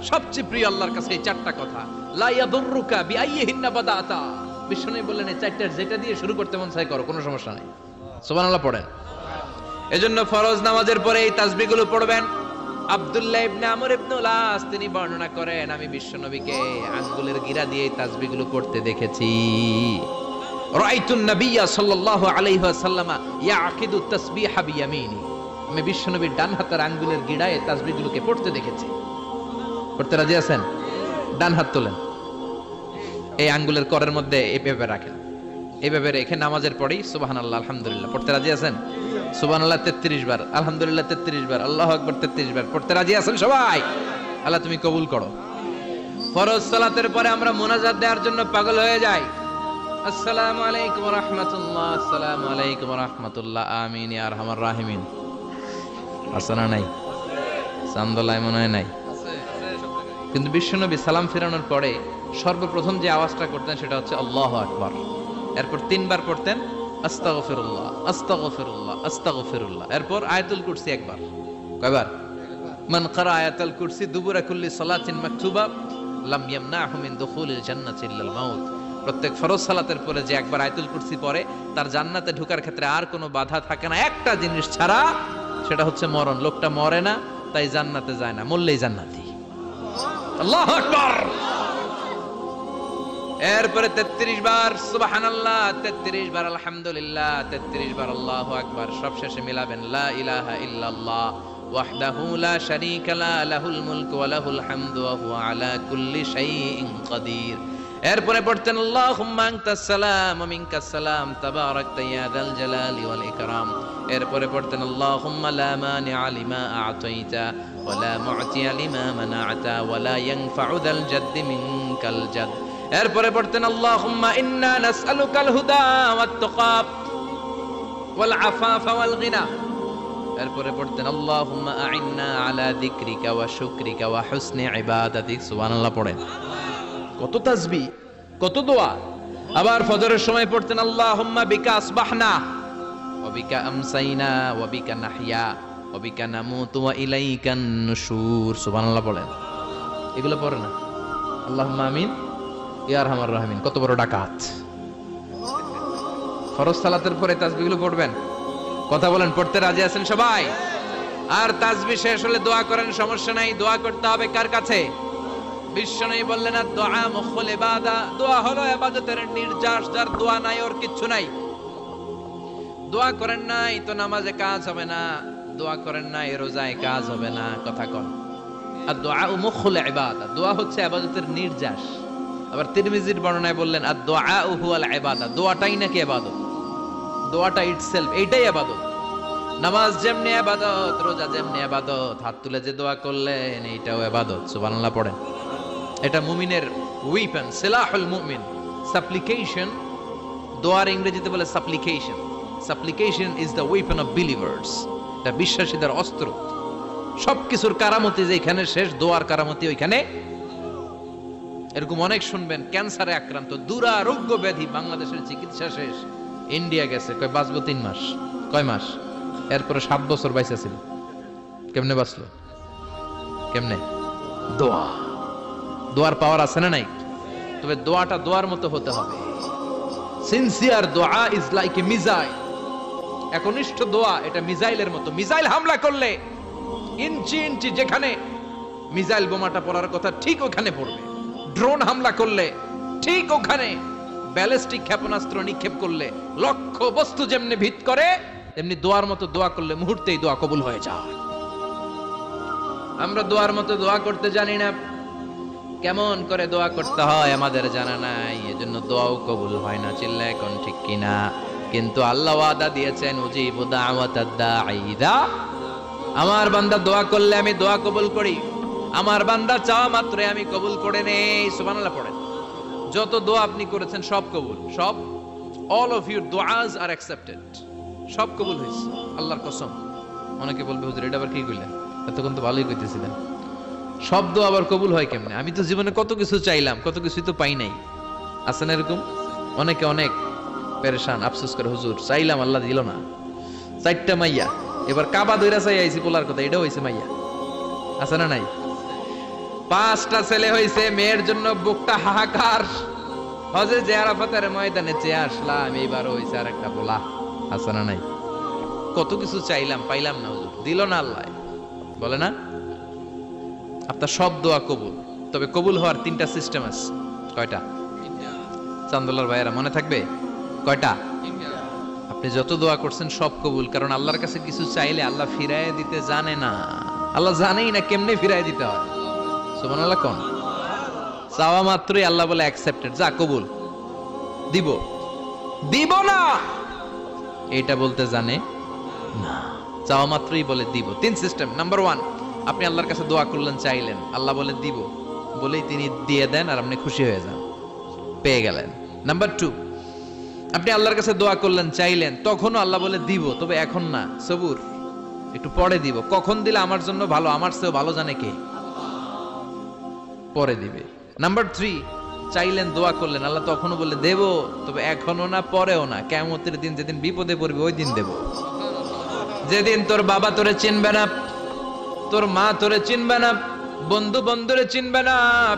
সবচেয়ে প্রিয় আল্লাহর কাছে এই চারটা কথা। লা ইয়াদুররুকা বিআইয়িহিন্না বাদাতা, বিষ্ণু বললেন এই চারটার যেটা দিয়ে শুরু করতে মন চাই করো, কোনো সমস্যা নাই। সুবহানাল্লাহ পড়েন। এজন্য ফরজ নামাজের পরে এই তাসবিহগুলো পড়বেন। আব্দুল্লাহ ইবনে আমর ইবনে উলাস তিনি বর্ণনা করেন, আমি বিশ্বনবীকে আঙ্গুলের গিরা দিয়ে এই তাসবিহগুলো পড়তে দেখেছি। রাআইতুন নাবিয়্যা সাল্লাল্লাহু আলাইহি ওয়াসাল্লাম ইয়াকিদু তাসবিহা বিয়ামিনি, আমি বিশ্বনবীর ডান হাতের আঙ্গুলের গিরায় এই তাসবিহগুলোকে পড়তে দেখেছি। পড়তে রাজি আছেন? ডান হাত তোলেন, এই আঙ্গুলের করের মধ্যে এইভাবে রাখেন, এইভাবে রেখে নামাজের পরেই সুবহানাল্লাহ আলহামদুলিল্লাহ পড়তে রাজি আছেন? সুবহানাল্লাহ 33 বার, আলহামদুলিল্লাহ 33 বার, আল্লাহু আকবার 33 বার পড়তে রাজি আছেন সবাই? আল্লাহ তুমি কবুল করো। ফরজ সালাতের পরে আমরা মুনাজাত দেওয়ার জন্য পাগল হয়ে যাই। আসসালামু আলাইকুম ওয়া রাহমাতুল্লাহ, আসসালামু আলাইকুম ওয়া রাহমাতুল্লাহ, আমিন ইয়া আরহামার রাহিমিন। আসনা নাই? চান্দলাই মনে হয় নাই। কিন্তু বিশ্বনবী সালাম ফেরানোর পরে সর্বপ্রথম যে আওয়াজটা করতেন সেটা হচ্ছে আল্লাহু আকবার। এরপর 3 বার পড়তেন আস্তাগফিরুল্লাহ আস্তাগফিরুল্লাহ আস্তাগফিরুল্লাহ। এরপর আয়াতুল কুরসি একবার। কয়বার? মান ক্বারা আয়াতুল কুরসি দুবুরা কুল্লি সালাতিন মাকতুবা লাম ইয়ামনাহু মিন দুখুলিল জান্নাতি ইল্লাল মাউত। প্রত্যেক ফরজ সালাতের পরে যে একবার আয়াতুল কুরসি পড়ে তার জান্নাতে ঢোকার ক্ষেত্রে আর কোনো বাধা থাকে না, একটা জিনিস ছাড়া, সেটা হচ্ছে মরণ। লোকটা মরে না তাই জান্নাতে যায় না, মরলেই জান্নাতি। আল্লাহু আকবার। এরপরে 33 বার সুবহানাল্লাহ, 33 বার আলহামদুলিল্লাহ, 33 বার আল্লাহু আকবার। সব শেষে মিলাবেন লা ইলাহা ইল্লাল্লাহ ওয়াহদাহু লা শারীকা লা লাহুল মুলকু ওয়া লাহুল হামদু ওয়া হুয়া আলা কুল্লি শাইইন কাদির। এরপরে পড়তেন আল্লাহুম্মা আনতাস সালাম ওয়া মিনকাস সালাম তাবারাকতা ইয়া যাল জালালি ওয়াল ইকরাম। এরপরে পড়তেন আল্লাহুম্মা লা মানিআ লিমা আ'তাইতা ওয়া লা মু'তিয়া লিমা মানা'তা ওয়া লা ইয়ানফা'ু যাল জাদ্দি মিনকাল জাদ। এরপরে পড়তেন আল্লাহুম্মা ইন্না নাসআলুকাল হুদা ওয়াত তুকা ওয়াল আফাফা ওয়াল গিনা। এরপরে পড়তেন আল্লাহুম্মা আ'ইন্না আলা যিকরিকা ওয়া শুকরিকা ওয়া হুসনি ইবাদাতিক। সুবহানাল্লাহ পড়েন। কত তাসবিহ, কত দোয়া। আবার ফজরের সময় পড়তেন আল্লাহুম্মা বিকা আসবাহনা ওয়া বিকা আমসাইনা ওয়া বিকা নাহইয়া ওয়া বিকা নামুতু ওয়া ইলাইকান নুশুর। সুবহানাল্লাহ পড়েন। এগুলো পড়ে না? আল্লাহুম্মা আমিন ইয়া আরহামার রাহিমিন। কত বড় ডাকাত। ফরজ সালাতের পরে তাসবিহগুলো পড়বেন। কথা বলেন, পড়তে রাজি আছেন সবাই? আর তাসবিহ শেষ হলে দোয়া করেন, সমস্যা নাই। দোয়া করতে হবে কার কাছে? বিশ্বনবী বললেন আর দোয়া মুখুল ইবাদা, দোয়া হলো ইবাদতের নির্যাস। যার দোয়া নাই ওর কিচ্ছু নাই। দোয়া করেন নাই তো নামাজে কাজ হবে না, দোয়া করেন নাই রোজায় কাজ হবে না। কথা কন। আর দোয়া মুখুল ইবাদা, দোয়া হচ্ছে ইবাদতের নির্যাস। আবার তিরমিজির বর্ণনায় বললেন আর দোয়া হুয়াল ইবাদা, দোয়াটাই নাকি ইবাদত। দোয়াটা ইটসেলফ এইটাই ইবাদত। নামাজ যেমনি ইবাদত, রোজা যেমনি ইবাদত, হাত তুলে যে দোয়া করলেন এইটাও ইবাদত। সুবহানাল্লাহ পড়েন। এটা মুমিনের ওয়েপন, সিলাহুল মুমিন। সাপ্লিকেশন, দোয়ার ইংরেজিতে বলে সাপ্লিকেশন। সাপ্লিকেশন is the weapon of believers. এটা বিশ্বাসীদের অস্ত্র। সবকিছুর কারামতি যেখানে শেষ, দোয়ার কারামতি ওইখানে। এরকম অনেক শুনবেন ক্যান্সারে আক্রান্ত, দুরারোগ্য ব্যাধি, বাংলাদেশের চিকিৎসা শেষ, ইন্ডিয়া গেছে, কয় বাঁচবো 3 মাস। কয় মাস? এরপরে 7 বছর বাইসা ছিল। কেমনে বাঁচলো? কেমনে? দোয়া। দোয়ার পাওয়ার আছে না নাই? তবে দোয়াটা দোয়ার মতো হতে হবে। সিনসিয়ার দোয়া ইজ লাইক এ মিসাইল। একনিষ্ঠ দোয়া এটা মিসাইলের মতো। মিসাইল হামলা করলে ইঞ্চি ইঞ্চি যেখানে মিসাইল বোমাটা পড়ার কথা ঠিক ওখানে পড়বে। ড্রোন হামলা করলে ঠিক ওখানে, ব্যালিস্টিক ক্ষেপণাস্ত্র নিক্ষেপ করলে লক্ষ্য বস্তু যেমনি ভিত করে, তেমনি দোয়ার মতো দোয়া করলে মুহূর্তেই দোয়া কবুল হয়ে যায়। আমরা দোয়ার মতো দোয়া করতে জানি না। কেমন করে দোয়া করতে হয় আমাদের জানা নাই, এজন্য দোয়াও কবুল হয় না। চিল্লা এখন ঠিক কিনা? কিন্তু আল্লাহ ওয়াদা দিয়েছেন উজিবু দাওয়াতাদ দাঈ ইযা, আমার বান্দা দোয়া করলে আমি দোয়া কবুল করি। আমার বান্দা চাওয়া মাত্রই আমি কবুল করে নেই। সুবহানাল্লাহ পড়েন। যত দোয়া আপনি করেছেন সব কবুল, সব। অল অফ ইউর দুআস আর অ্যাকসেপ্টেড। সব কবুল হয়েছে আল্লাহর কসম। অনেকে বলবে হুজুর এটা আবার কি কইলেন? এতক্ষণ তো ভালোই কইতেছিলেন। সব দোয়া আবার কবুল হয় কেমনে? আমি তো জীবনে কত কিছু চাইলাম, কত কিছুই তো পাই নাই। আছে না এরকম? অনেকে অনেক পেরেশান, আফসোস করে হুজুর চাইলাম আল্লাহ দিল না। 4টা মাইয়া, এবার কাবা দইরা চাই আইছি পোলার কথা, এটাও হইছে মাইয়া। আছে না নাই? 5টা ছেলে হয়েছে, মেয়ের জন্য বুকটা হাহাকার। হজে যে আরাফাতের ময়দানে চেয়ে আসলাম, এইবার হয়েছে আর একটা বলা আছে না নাই? কত কিছু চাইলাম, পাইলাম না, হুজুর দিল না আল্লাহ। বলে না আপনার সব দোয়া কবুল, তবে কবুল হওয়ার 3টা সিস্টেম আছে। কয়টা? চান্দুল্লাহর ভাইয়েরা মনে থাকবে কয়টা? আপনি যত দোয়া করছেন সব কবুল, কারণ আল্লাহর কাছে কিছু চাইলে আল্লাহ ফিরায় দিতে জানে না। আল্লাহ জানেই না কেমনে ফিরায় দিতে হয়। সুবহানাল্লাহ কোন? চাওয়া মাত্রই আল্লাহ বলে অ্যাকসেপ্টেড, যা কবুল, দিব দিব না এটা বলতে জানে না, চাওয়া মাত্রই বলে দিব। 3 সিস্টেম। নাম্বার 1, আপনি আল্লাহর কাছে দোয়া করলেন, চাইলেন, আল্লাহ বলে দিব, বলেই তিনি দিয়ে দেন আর আপনি খুশি হয়ে যান, পেয়ে গেলেন। নাম্বার 2, আপনি আল্লাহর কাছে দোয়া করলেন, চাইলেন, তখনও আল্লাহ বলে দিব, তবে এখন না, সবুর, একটু পরে দিব। কখন দিলে আমার জন্য ভালো, আমার চেয়েও ভালো জানে কে, পরে দিবে। নাম্বার 3, চাইলেন, দোয়া করলেন, আল্লাহ তখনও বলে দেব, তবে এখনো না, পরেও না, কিয়ামতের দিন যেদিন বিপদে পড়বে ওই দিন দেব। যেদিন তোর বাবা তোরে চিনবে না, তোর মা তোরে চিনবে না, বন্ধু বন্ধুরে চিনবে না,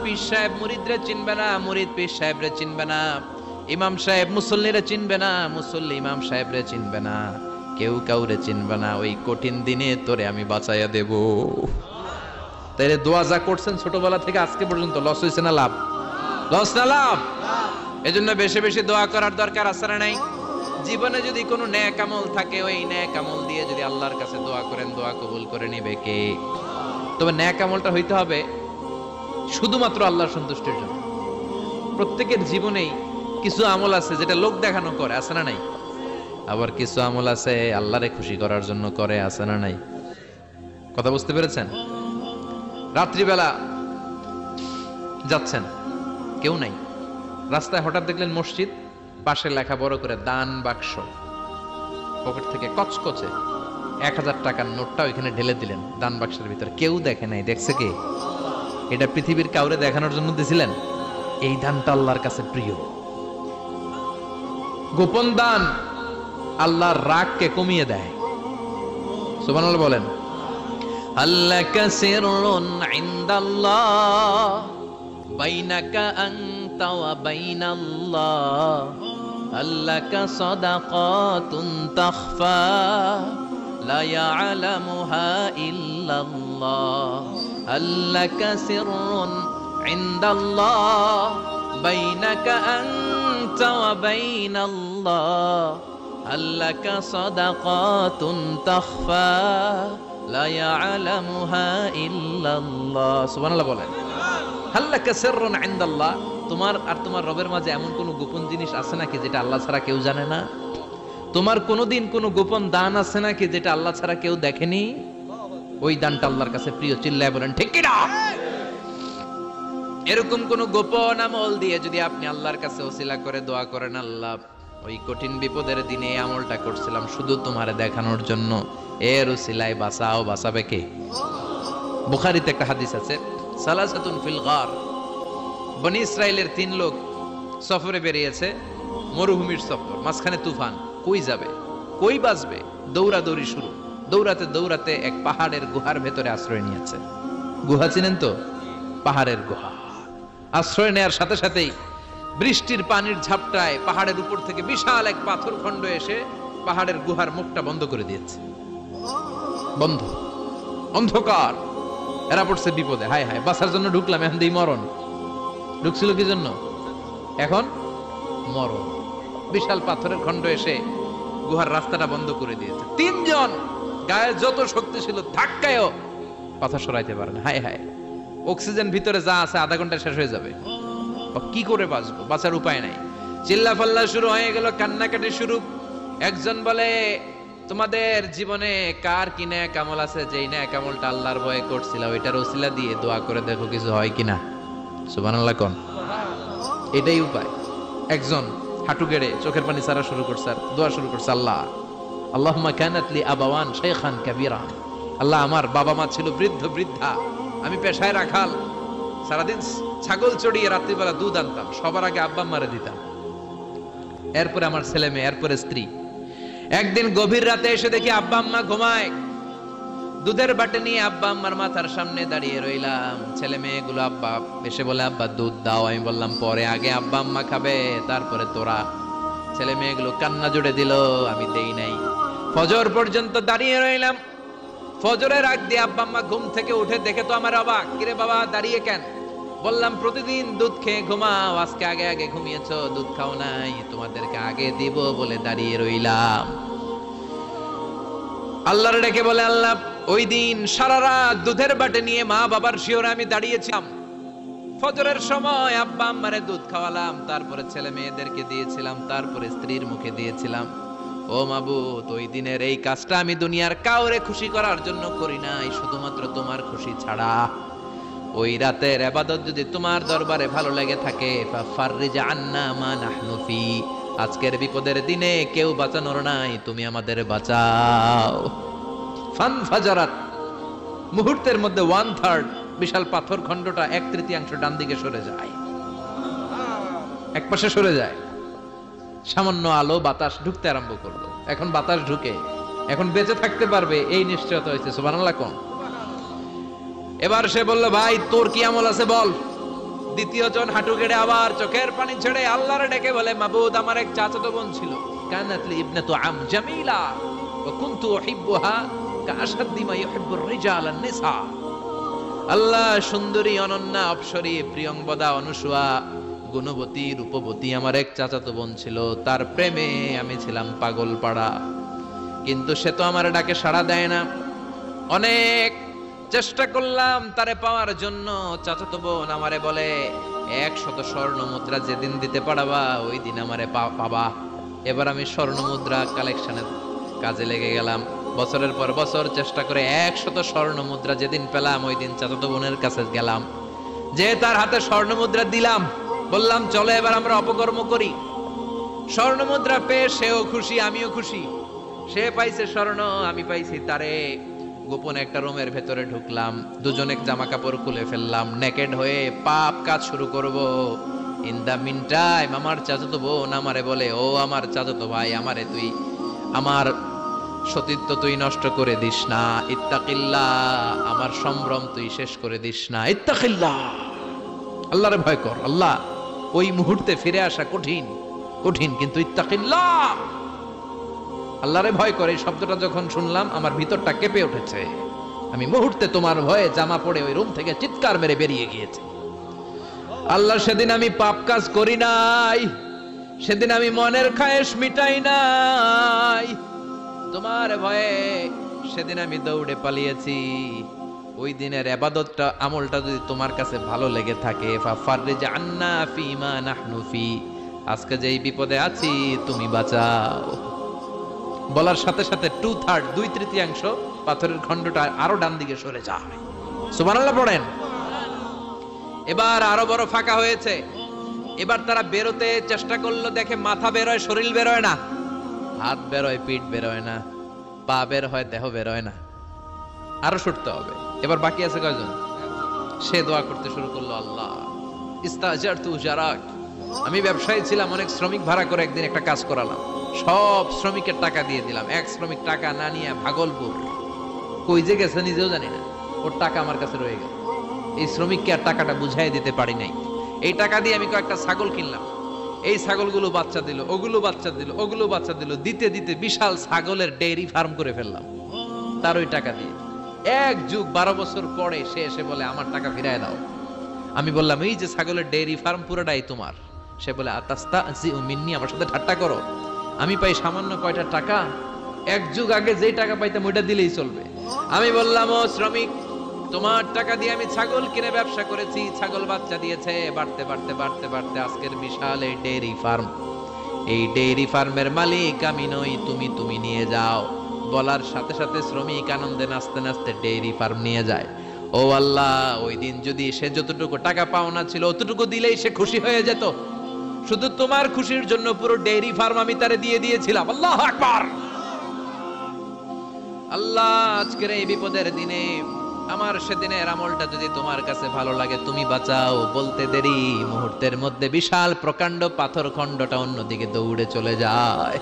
পীর সাহেব মুরিদরে চিনবে না, মুরিদ পীর সাহেবরে চিনবে না, ইমাম সাহেব মুসল্লিরে চিনবে না, মুসল্লি ইমাম সাহেবরে চিনবে না, কেউ কাউরে চিনবে না, ওই কঠিন দিনে তোরে আমি বাঁচাইয়া দেব। তাইলে দোয়া যা করছেন ছোটবেলা থেকে আজকে পর্যন্ত, লস হয়েছে না লাভ? লস না লাভ? এজন্য বেশি বেশি দোয়া করার দরকার আছে না নাই? জীবনে যদি কোনো নেক আমল থাকে, ওই নেক আমল দিয়ে যদি আল্লাহর কাছে দোয়া করেন, দোয়া কবুল করে নিবে কে? তবে নেক আমলটা হইতে হবে শুধুমাত্র আল্লাহর সন্তুষ্টির জন্য। প্রত্যেকের জীবনেই কিছু আমল আছে যেটা লোক দেখানো করে, আছে না নাই? আবার কিছু আমল আছে আল্লাহরে খুশি করার জন্য করে, আছে না নাই? কথা বুঝতে পেরেছেন? রাত্রিবেলা যাচ্ছেন, কেউ নাই, রাস্তায় হঠাৎ দেখলেন মসজিদ, পাশে লেখা বড় করে দান বাক্স, পকেট থেকে কচকচে 1000 টাকার নোটটা ওইখানে ঢেলে দিলেন দান বাক্সের ভিতরে। কেউ দেখে নাই, দেখছে কে? এটা পৃথিবীর কাউরে দেখানোর জন্য দিছিলেন? এই দানটা আল্লাহর কাছে প্রিয়। গোপন দান আল্লাহর রাগকে কমিয়ে দেয়। সুবহানাল্লাহ বলেন। আল্লাকা সিররুন ইনদাল্লাহ বাইনাকা আনতা ওয়া বাইনাল্লাহ, আল্লাকা সাদাকাতুন তাখফা লা ইয়ালামুহা ইল্লাল্লাহ, আল্লাকা সিররুন ইনদাল্লাহ বাইনাকা আনতা ওয়া বাইনাল্লাহ, আল্লাকা সাদাকাতুন তাখফা লা ইয়ালামুহা ইল্লাল্লাহ। সুবহানাল্লাহ বলেন। আল্লাকা সিররুন ইনদাল্লাহ, তোমার আর তোমার রবের মাঝে এমন কোন গোপন জিনিস আছে নাকি যেটা আল্লাহ ছাড়া কেউ জানে না? তোমার কোনোদিন কোনো গোপন দান আছে নাকি যেটা আল্লাহ ছাড়া কেউ দেখেনি? ওই দানটা আল্লাহর কাছে প্রিয়। চিল্লায় বলেন ঠিক কি না? এরকম কোন গোপন আমল দিয়ে যদি আপনি আল্লাহর কাছে ওসিলা করে দোয়া করেন, আল্লাহ ওই কঠিন বিপদের দিনে এই আমলটা করছিলাম শুধু তোমারে দেখানোর জন্য, এর ওসিলায় বাঁচাও, বাঁচাবে কে? বুখারীতে একটা হাদিস আছে, সালাসাতুন ফিল গার, বনি ইসরাইলের 3 লোক সফরে বেরিয়েছে, মরুভূমির সফর, মাঝখানে তুফান, কই যাবে, কই বাঁচবে, দৌড়াদৌড়ি শুরু। দৌড়াতে দৌড়াতে এক পাহাড়ের গুহার ভেতরে আশ্রয় নিয়েছে। গুহা চিনেন তো? পাহাড়ের গুহা। আশ্রয় নেয়ার সাথে সাথেই বৃষ্টির পানির ঝাপটায় পাহাড়ের উপর থেকে বিশাল এক পাথর খণ্ড এসে পাহাড়ের গুহার মুখটা বন্ধ করে দিয়েছে। বন্ধ, অন্ধকার। এরা পড়ছে বিপদে, হায় হায়, বাঁচার জন্য ঢুকলাম, এখন দিই মরণ। ঢুকছিল কি জন্য? এখন মরণ। বিশাল পাথরের খণ্ড এসে গুহার রাস্তাটা বন্ধ করে দিয়েছে। 3 জন গায়ে যত শক্তি ছিল ধাক্কায়ও পাথর সরাইতে পারে না। হায় হায়, অক্সিজেন ভিতরে যা আছে আধা ঘন্টা শেষ হয়ে যাবে, কি করে বাঁচবো? বাঁচার উপায় নাই। চিল্লা ফাল্লা শুরু হয়ে গেল, কান্নাকাটি শুরু। একজন বলে, তোমাদের জীবনে কার কি নেক আমল আছে যেই নেক আমলটা আল্লাহর ভয়ে করছিল, ওইটার ওসিলা দিয়ে দোয়া করে দেখো কিছু হয় কিনা। সুবহানাল্লাহ কোন? এটাই উপায়। একজন হাঁটু গেড়ে চোখের পানি ছাড়া শুরু করছে আর দোয়া শুরু করছে, আল্লাহ আল্লাহুম্মা কানাত লি আবাওয়ান শাইখান কাবীরা, আল্লাহ আমার বাবা মা ছিল বৃদ্ধ বৃদ্ধা, আমি পেশায় রাখাল, সারাদিন ছাগল চড়িয়ে রাত্রিবেলা দুধ আনতাম, সবার আগে আব্বা মারে দিতাম, এরপরে আমার ছেলে মেয়ে, এরপরে স্ত্রী। একদিন গভীর রাতে এসে দেখি আব্বা আম্মা ঘুমায়, দুধের বাটি নিয়ে আব্বা আম্মার মাথার সামনে দাঁড়িয়ে রইলাম। ছেলে মেয়েগুলো আব্বা এসে বলে আব্বা দুধ দাও। আমি বললাম পরে, আগে আব্বা আম্মা খাবে তারপরে তোরা। ছেলে মেয়েগুলো কান্না জুড়ে দিল, আমি দেই নাই। ফজর পর্যন্ত দাঁড়িয়ে রইলাম। ফজরের আগ দিয়ে আব্বা আম্মা ঘুম থেকে উঠে দেখে তো আমার অবাক, কিরে বাবা দাঁড়িয়ে কেন? বললাম প্রতিদিন দুধ খেয়ে ঘুমাও, আজকে আগে আগে ঘুমিয়েছো, দুধ খাও নাই, তোমাদেরকে আগে দিব বলে দাঁড়িয়ে রইলাম। আল্লাহর ডেকে বলে, আল্লাহ ওই দিন সারা রাত দুধের বাটি নিয়ে মা বাবার শিওরে আমি দাঁড়িয়েছিলাম। ফজরের সময় আব্বা আম্মারে দুধ খাওয়ালাম, তারপরে ছেলে মেয়েদেরকে দিয়েছিলাম, তারপরে স্ত্রীর মুখে দিয়েছিলাম। ও মাবুদ, ওই দিনের এই কাজটা আমি দুনিয়ার কাউরে খুশি করার জন্য করি নাই, শুধুমাত্র তোমার খুশি ছাড়া। ওই রাতের ইবাদত যদি তোমার দরবারে ভালো লেগে থাকে, ফাফাররিজ আন্না মা নাহনু ফি, আজকের বিপদের দিনে কেউ বাঁচানোর নাই, তুমি আমাদের বাঁচাও। ফানফাজারাত, মুহূর্তের মধ্যে 1/3 বিশাল পাথর খণ্ডটা 1/3 ডান দিকে সরে যায়, এক পাশে সরে যায়। সামান্য আলো বাতাস ঢুকতে আরম্ভ করলো। এখন বাতাস ঢুকে এখন বেঁচে থাকতে পারবে এই নিশ্চয়তা হয়েছে। সুবহানাল্লাহ কোন। এবার সে বলল, ভাই তোর কি আমল আছে বল। দ্বিতীয় জন হাঁটু গেড়ে আবার চোখের পানি ছেড়ে আল্লাহর ডেকে বলে, মাবুদ আমার এক চাচাতো বোন ছিল, কানাতলি ইবনাতু আম জামিলা ওয়া কুনতু উহিব্বুহা কাআশাদ্দি মা ইউহিব্বুর রিজাল আন-নিসা। আল্লাহ, সুন্দরী অনন্যা অপসরী প্রিয়ংবদা অনুসুয়া গুণবতী রূপবতী আমার এক চাচাতো বোন ছিল, তার প্রেমে আমি ছিলাম পাগল পাড়া, কিন্তু সে তো আমার ডাকে সাড়া দেয় না। অনেক চেষ্টা করলাম তারে পাওয়ার জন্য। চাচাতো বোন আমারে বলে, 100 স্বর্ণ মুদ্রা যেদিন দিতে পারবা ওই দিন আমারে পাবা। এবার আমি স্বর্ণ মুদ্রা কালেকশনের কাজে লেগে গেলাম। বছরের পর বছর চেষ্টা করে 100 স্বর্ণ মুদ্রা যেদিন পেলাম ওই দিন চাচাতো বোনের কাছে গেলাম, যে তার হাতে স্বর্ণ মুদ্রা দিলাম, বললাম চলো এবার আমরা অপকর্ম করি। স্বর্ণ মুদ্রা পেয়ে সেও খুশি, আমিও খুশি। সে পাইছে স্বর্ণ, আমি পাইছি তারে। গোপনে একটা রুমের ভেতরে ঢুকলাম, দুজনে জামা কাপড় খুলে ফেললাম, নেকেড হয়ে পাপ কাজ শুরু করব। ইন দা মিন টাইম আমার চাচাতো বোন আমারে বলে, ও আমার চাচাতো ভাই, আমারে তুই আমার সতীত্ব তুই নষ্ট করে দিস না, ইত্তাকিল্লাহ, আমার সম্ভ্রম তুই শেষ করে দিস না, ইত্তাকিল্লাহ, আল্লাহরে ভয় কর। আল্লাহ, ওই মুহূর্তে ফিরে আসা কঠিন কঠিন, কিন্তু ইত্তাকিল্লাহ, আল্লাহরে ভয় করে এই শব্দটা যখন শুনলাম আমার ভিতরটা কেঁপে উঠেছে। আমি মুহূর্তে তোমার ভয়ে জামা পড়ে ওই রুম থেকে চিৎকার মেরে বেরিয়ে গিয়েছি। আল্লাহ, সেদিন আমি পাপ কাজ করি নাই, সেদিন আমি মনের খায়েশ মিটাই নাই, তোমার ভয়ে সেদিন আমি দৌড়ে পালিয়েছি। ওই দিনের ইবাদতটা আমলটা যদি তোমার কাছে ভালো লেগে থাকে, ফাফাররিজ আন্না ফিমা নাহনু ফি, আজকে যেই বিপদে আছি তুমি বাঁচাও। বলার সাথে সাথে 2/3 2/3 পাথরের খণ্ডটা আরো ডান দিকে সরে যায়। সুবহানাল্লাহ পড়েন। এবার আরো বড় ফাঁকা হয়েছে। এবার তারা বেরোতে চেষ্টা করলো, দেখে মাথা বেরোয়, শরীর বেরোয় না, হাত বেরোয়, পিঠ বেরোয় না, পা বের হয়, দেহ বেরোয় না, আরো সরতে হবে। এবার বাকি আছে কয়জন? সে দোয়া করতে শুরু করলো, আল্লাহ ইস্তাজারতু জারাক, আমি ব্যবসায়ী ছিলাম, অনেক শ্রমিক ভাড়া করে একদিন একটা কাজ করালাম, সব শ্রমিকের টাকা দিয়ে দিলাম। এক শ্রমিক টাকা না নিয়ে ভাগলপুর কই যে গেছে নিজেও জানি না, ওর টাকা আমার কাছে রয়ে গেল। এই শ্রমিককে আর টাকাটা বুঝাই দিতে পারি নাই। এই টাকা দিয়ে আমি কয়েকটা ছাগল কিনলাম, এই ছাগলগুলো বাচ্চা দিল, ওগুলো বাচ্চা দিল, ওগুলো বাচ্চা দিল, দিতে দিতে বিশাল ছাগলের ডেইরি ফার্ম করে ফেললাম তার ওই টাকা দিয়ে। 1 যুগ 12 বছর পরে সে এসে বলে, আমার টাকা ফিরায় দাও। আমি বললাম, এই যে ছাগলের ডেইরি ফার্ম পুরোটাই তোমার। সে বলে, আতাস্তাযিউ মিন্নি, আমার সাথে ঠাট্টা করো? আমি পাই সামান্য কয়টা টাকা, 1 যুগ আগে যেই টাকা পাইতাম ওইটা দিলেই চলবে। আমি বললাম, ও শ্রমিক, তোমার টাকা দিয়ে আমি ছাগল কিনে ব্যবসা করেছি, ছাগল বাচ্চা দিয়েছে, বাড়তে বাড়তে বাড়তে বাড়তে আজকের বিশাল এই ডেইরি ফার্ম, এই ডেইরি ফার্মের মালিক আমি নই, তুমি নিয়ে যাও। বলার সাথে সাথে শ্রমিক আনন্দে নাচতে নাচতে ডেইরি ফার্ম নিয়ে যায়। ও আল্লাহ, ওই দিন যদি সে যতটুকু টাকা পাওনা ছিল অতটুকু দিলেই সে খুশি হয়ে যেত, শুধু তোমার খুশির জন্য পুরো ডেইরি ফার্ম আমি তারে দিয়ে দিয়েছিলাম। আল্লাহু আকবার। আল্লাহ, আজকের এই বিপদের দিনে আমার সেদিনের আমলটা যদি তোমার কাছে ভালো লাগে তুমি বাঁচাও। বলতে দেরি, মুহূর্তের মধ্যে বিশাল প্রকাণ্ড পাথর খণ্ডটা অন্যদিকে দৌড়ে চলে যায়।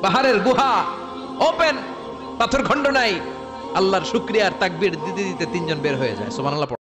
পাহাড়ের গুহা ওপেন, পাথর খণ্ড নাই। আল্লাহর শুকরিয়া আর তাকবীর দিতে দিতে তিনজন বের হয়ে যায়। সুবহানাল্লাহ।